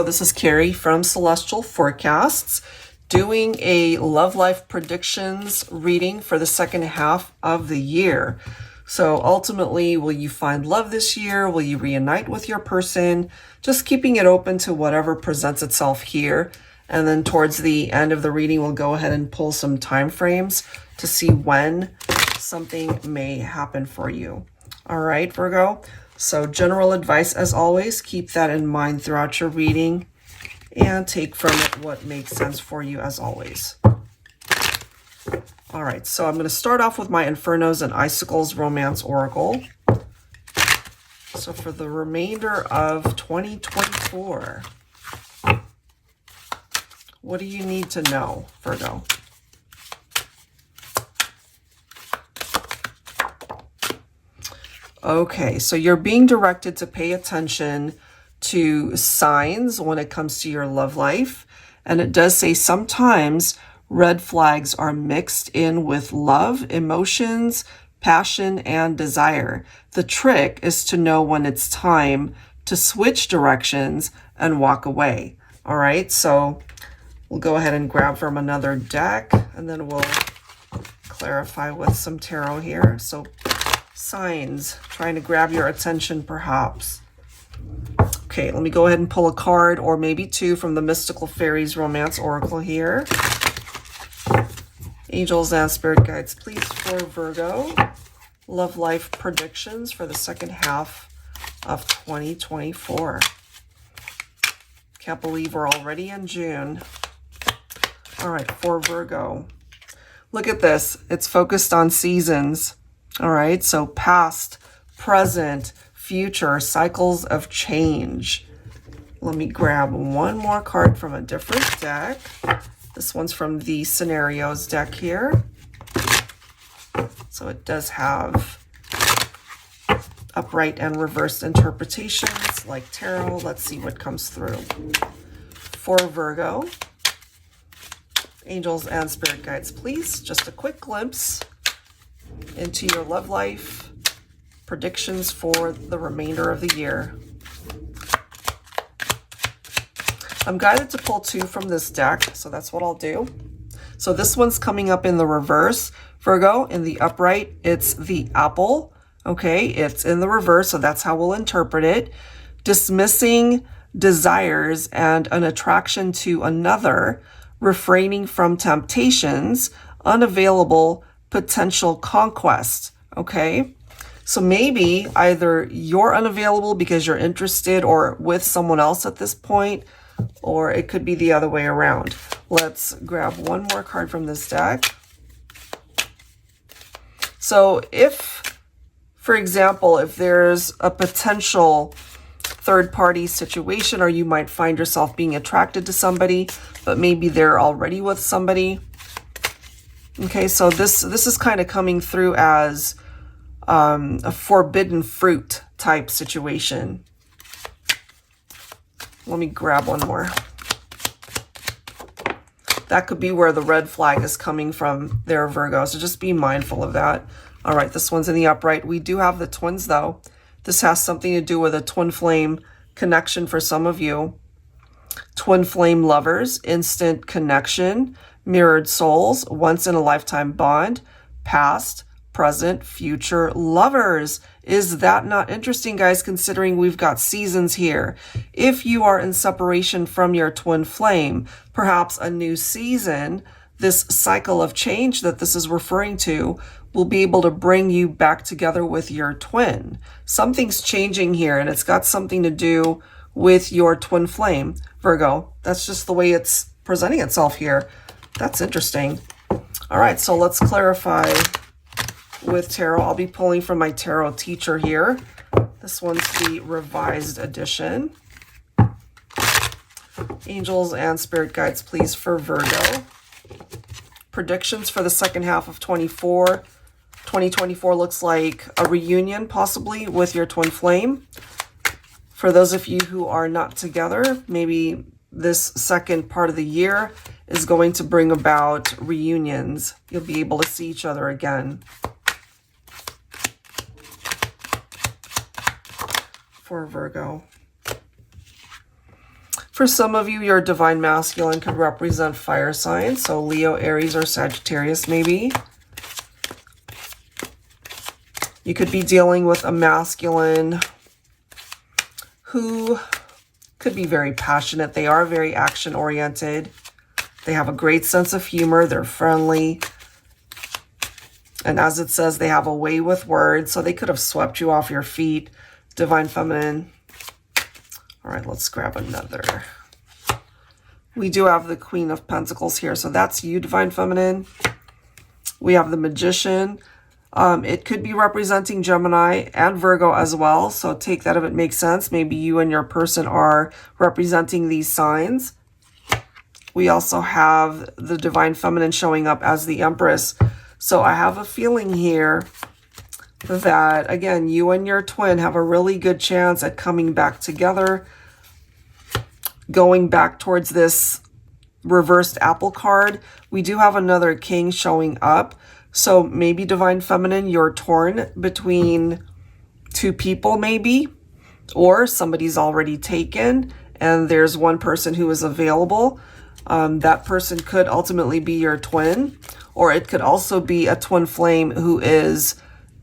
Virgo, this is Carrie from Celestial Forecasts, doing a love life predictions reading for the second half of the year. So ultimately, will you find love this year? Will you reunite with your person? Just keeping it open to whatever presents itself here. And then towards the end of the reading, we'll go ahead and pull some time frames to see when something may happen for you. All right, Virgo. So general advice, as always, keep that in mind throughout your reading and take from it what makes sense for you, as always. All right, so I'm going to start off with my Infernos and Icicles Romance Oracle. So for the remainder of 2024, what do you need to know, Virgo? Okay, so you're being directed to pay attention to signs when it comes to your love life. And it does say sometimes red flags are mixed in with love, emotions, passion, and desire. The trick is to know when it's time to switch directions and walk away. All right, so we'll go ahead and grab from another deck and then we'll clarify with some tarot here. So signs trying to grab your attention, perhaps. Okay, let me go ahead and pull a card or maybe two from the Mystical Fairies Romance Oracle here. Angels and Spirit Guides, please, for Virgo. Love life predictions for the second half of 2024. Can't believe we're already in June. All right, for Virgo. Look at this. It's focused on seasons. All right, so past, present, future, cycles of change. Let me grab one more card from a different deck. This one's from the Scenarios deck here. So it does have upright and reversed interpretations like tarot. Let's see what comes through. For Virgo, angels and spirit guides, please. Just a quick glimpse into your love life, predictions for the remainder of the year. I'm guided to pull two from this deck, so that's what I'll do. So this one's coming up in the reverse, Virgo. In the upright, it's the apple. Okay, it's in the reverse, so that's how we'll interpret it. Dismissing desires and an attraction to another, refraining from temptations, unavailable potential conquest. Okay, so maybe either you're unavailable because you're interested or with someone else at this point, or it could be the other way around. Let's grab one more card from this deck. So if, for example, if there's a potential third-party situation, or you might find yourself being attracted to somebody, but maybe they're already with somebody. Okay, so this is kind of coming through as a forbidden fruit type situation. Let me grab one more. That could be where the red flag is coming from there, Virgo, so just be mindful of that. All right, this one's in the upright. We do have the twins, though. This has something to do with a twin flame connection for some of you. Twin flame lovers, instant connection, mirrored souls, once in a lifetime bond, past, present, future lovers. Is that not interesting, guys, considering we've got seasons here? If you are in separation from your twin flame, perhaps a new season, this cycle of change that this is referring to, will be able to bring you back together with your twin. Something's changing here, and it's got something to do with your twin flame, Virgo. That's just the way it's presenting itself here. That's interesting. All right, so let's clarify with tarot. I'll be pulling from my tarot teacher here. This one's the revised edition. Angels and spirit guides, please, for Virgo. Predictions for the second half of 2024 looks like a reunion, possibly, with your twin flame. For those of you who are not together, maybe this second part of the year is going to bring about reunions. You'll be able to see each other again. For Virgo. For some of you, your divine masculine could represent fire signs. So Leo, Aries, or Sagittarius maybe. You could be dealing with a masculine who could be very passionate. They are very action-oriented. They have a great sense of humor. They're friendly. And as it says, they have a way with words. So they could have swept you off your feet. Divine Feminine. All right, let's grab another. We do have the Queen of Pentacles here. So that's you, Divine Feminine. We have the Magician. It could be representing Gemini and Virgo as well. So take that if it makes sense. Maybe you and your person are representing these signs. We also have the Divine Feminine showing up as the Empress. So I have a feeling here that, again, you and your twin have a really good chance at coming back together, going back towards this reversed apple card. We do have another King showing up. So maybe Divine Feminine, you're torn between two people maybe, or somebody's already taken and there's one person who is available. That person could ultimately be your twin, or it could also be a twin flame who is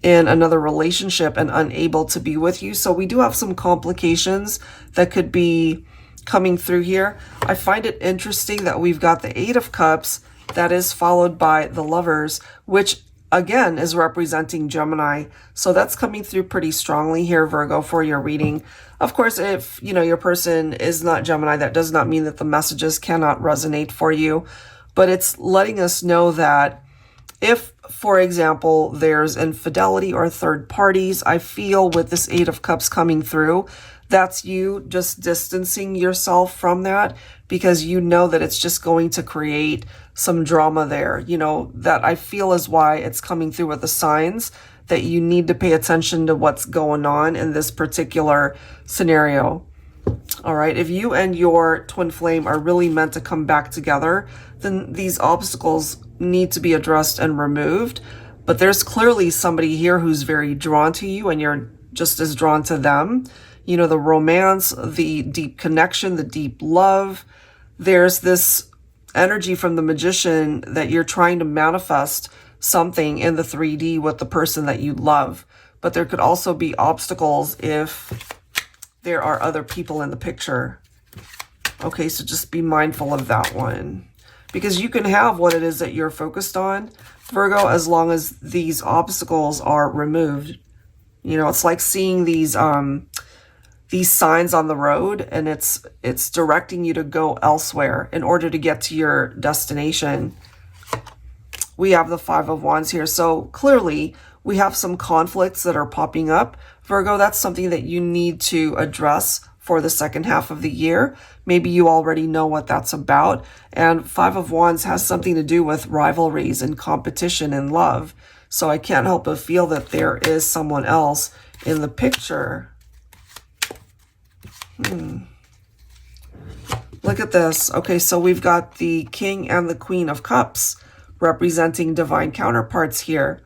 in another relationship and unable to be with you. So we do have some complications that could be coming through here. I find it interesting that we've got the Eight of Cups that is followed by the Lovers, which again is representing Gemini. So that's coming through pretty strongly here, Virgo, for your reading. Of course, if your person is not Gemini, that does not mean that the messages cannot resonate for you, but it's letting us know that if, for example, there's infidelity or third parties, I feel with this Eight of Cups coming through, that's you just distancing yourself from that, because you know that it's just going to create some drama there. That I feel is why it's coming through with the signs that you need to pay attention to what's going on in this particular scenario. All right, if you and your twin flame are really meant to come back together, then these obstacles need to be addressed and removed. But there's clearly somebody here who's very drawn to you and you're just as drawn to them. The romance, the deep connection, the deep love. There's this energy from the Magician that you're trying to manifest something in the 3D with the person that you love. But there could also be obstacles if there are other people in the picture. Okay, so just be mindful of that one. Because you can have what it is that you're focused on, Virgo, as long as these obstacles are removed. It's like seeing these signs on the road, and it's directing you to go elsewhere in order to get to your destination. We have the Five of Wands here. So clearly we have some conflicts that are popping up. Virgo, that's something that you need to address for the second half of the year. Maybe you already know what that's about. And Five of Wands has something to do with rivalries and competition and love. So I can't help but feel that there is someone else in the picture. Look at this. Okay, so we've got the King and the Queen of Cups representing divine counterparts here.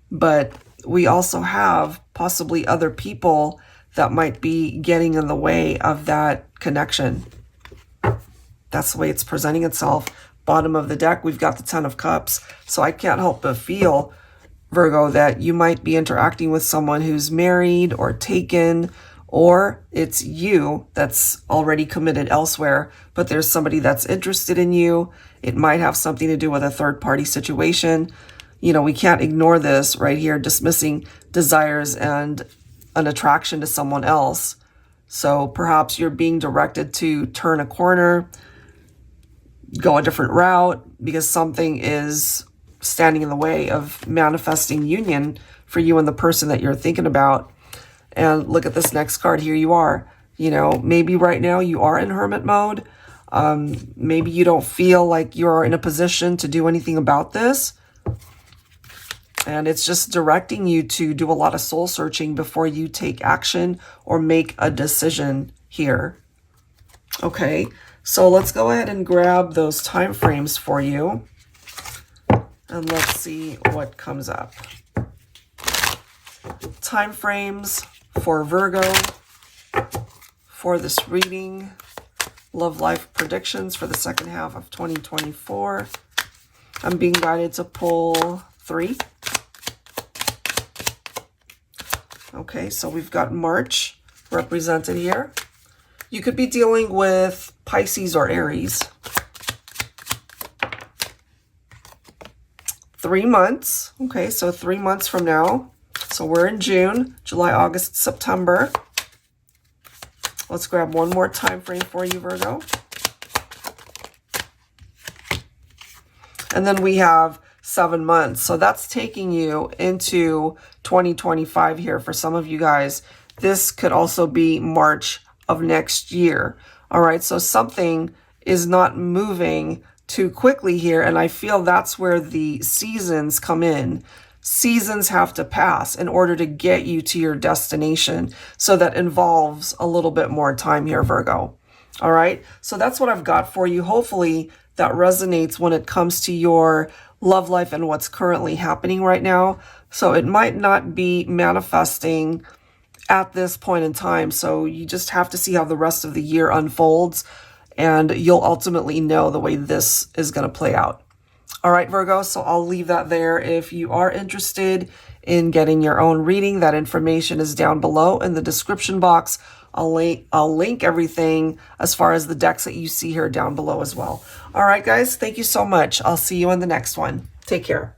But we also have possibly other people that might be getting in the way of that connection. That's the way it's presenting itself. Bottom of the deck, we've got the Ten of Cups. So I can't help but feel, Virgo, that you might be interacting with someone who's married or taken, or it's you that's already committed elsewhere, but there's somebody that's interested in you. It might have something to do with a third-party situation. We can't ignore this right here, dismissing desires and an attraction to someone else. So perhaps you're being directed to turn a corner, go a different route, because something is standing in the way of manifesting union for you and the person that you're thinking about. And look at this next card. Here you are. Maybe right now you are in hermit mode. Maybe you don't feel like you're in a position to do anything about this. And it's just directing you to do a lot of soul searching before you take action or make a decision here. Okay, so let's go ahead and grab those time frames for you. And let's see what comes up. Time frames for Virgo for this reading. love life predictions for the second half of 2024. I'm being guided to pull 3. Okay, so we've got March represented here. You could be dealing with Pisces or Aries. 3 months. Okay, so 3 months from now. So we're in June, July, August, September. Let's grab one more time frame for you, Virgo. And then we have 7 months. So that's taking you into 2025 here for some of you guys. This could also be March of next year. All right, so something is not moving too quickly here, and I feel that's where the seasons come in. Seasons have to pass in order to get you to your destination. So that involves a little bit more time here, Virgo. All right, so that's what I've got for you. Hopefully that resonates when it comes to your love life and what's currently happening right now. So it might not be manifesting at this point in time. So you just have to see how the rest of the year unfolds, and you'll ultimately know the way this is going to play out. All right, Virgo, so I'll leave that there. If you are interested in getting your own reading, that information is down below in the description box. I'll link everything as far as the decks that you see here down below as well. All right, guys, thank you so much. I'll see you in the next one. Take care.